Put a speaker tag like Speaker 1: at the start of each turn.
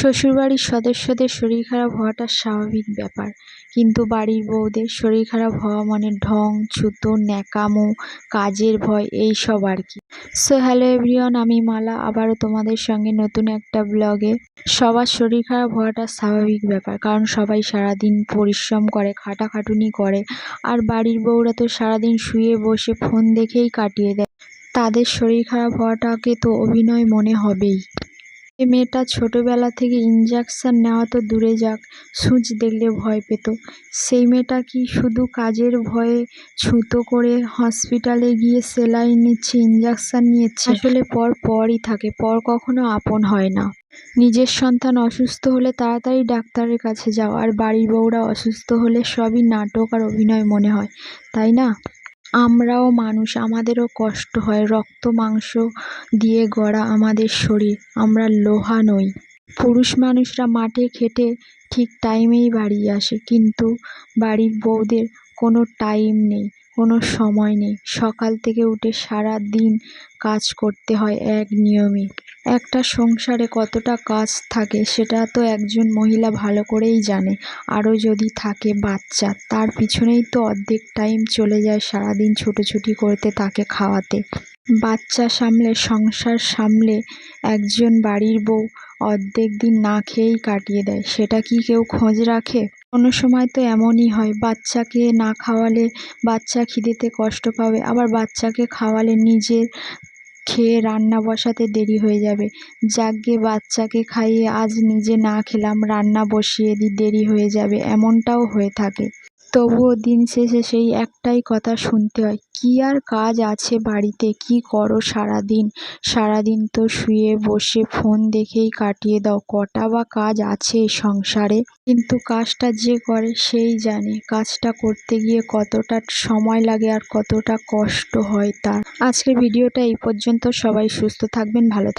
Speaker 1: শ্বশুরবাড়ির সদস্যদের শরীর খারাপ হওয়াটা স্বাভাবিক ব্যাপার, কিন্তু বাড়ির বউদের শরীর খারাপ হওয়া মানে ঢং, ছুতো, ন্যাকামো, কাজের ভয় এইসব আর কি। সো হ্যালো এভরিওয়ান, আমি মালা আবারও তোমাদের সঙ্গে নতুন একটা ব্লগে। সবার শরীর খারাপ হওয়াটা স্বাভাবিক ব্যাপার, কারণ সবাই সারাদিন পরিশ্রম করে, খাটাখাটুনি করে, আর বাড়ির বউরা তো সারাদিন শুয়ে বসে ফোন দেখেই কাটিয়ে দেয়। তাদের শরীর খারাপ হওয়াটাকে তো অভিনয় মনে হবেই। এ মেয়েটা ছোটবেলা থেকে ইঞ্জেকশন নেওয়া তো দূরে যাক, সূচ দেখলে ভয় পেত। সেই মেয়েটা কি শুধু কাজের ভয়ে ছুতো করে হসপিটালে গিয়ে সেলাইন নিচ্ছে, ইঞ্জেকশন নিচ্ছে? আসলে পর পরই থাকে, পর কখনো আপন হয় না। নিজের সন্তান অসুস্থ হলে তাড়াতাড়ি ডাক্তারের কাছে যাও, আর বাড়ির বউরা অসুস্থ হলে সবই নাটক আর অভিনয় মনে হয়, তাই না? আমরাও মানুষ, আমাদেরও কষ্ট হয়, রক্ত মাংস দিয়ে গড়া আমাদের শরীর, আমরা লোহা নই। পুরুষ মানুষরা মাঠে খেটে ঠিক টাইমেই বাড়ি আসে, কিন্তু বাড়ির বউদের কোনো টাইম নেই, কোনো সময় নেই। সকাল থেকে উঠে সারা দিন কাজ করতে হয় এক নিয়মে। একটা সংসারে কতটা কাজ থাকে সেটা তো একজন মহিলা ভালো করেই জানে। আরও যদি থাকে বাচ্চা, তার পিছনেই তো অর্ধেক টাইম চলে যায় সারাদিন ছুটোছুটি করতে, তাকে খাওয়াতে। বাচ্চা সামলে, সংসার সামলে একজন বাড়ির বউ অর্ধেক দিন না খেয়েই কাটিয়ে দেয়। সেটা কি কেউ খোঁজ রাখে? কোনো সময় তো এমনই হয়, বাচ্চাকে না খাওয়ালে বাচ্চা খিদেতে কষ্ট পাবে, আবার বাচ্চাকে খাওয়ালে নিজের খেয়ে রান্না বসাতে দেরি হয়ে যাবে। যাকগে বাচ্চাকে খাইয়ে আজ নিজে না খেলাম, রান্না বসিয়ে দিই, দেরি হয়ে যাবে, এমনটাও হয়ে থাকে। তবুও দিন শেষে সেই একটাই কথা শুনতে হয়, কি আর কাজ আছে বাড়িতে, কি করো সারাদিন? সারাদিন তো শুয়ে বসে ফোন দেখেই কাটিয়ে দাও, কটা বা কাজ আছে সংসারে? কিন্তু কাজটা যে করে সেই জানে কাজটা করতে গিয়ে কতটা সময় লাগে আর কতটা কষ্ট হয় তার। আজকের ভিডিওটা এই পর্যন্ত। সবাই সুস্থ থাকবেন, ভালো থাকবেন।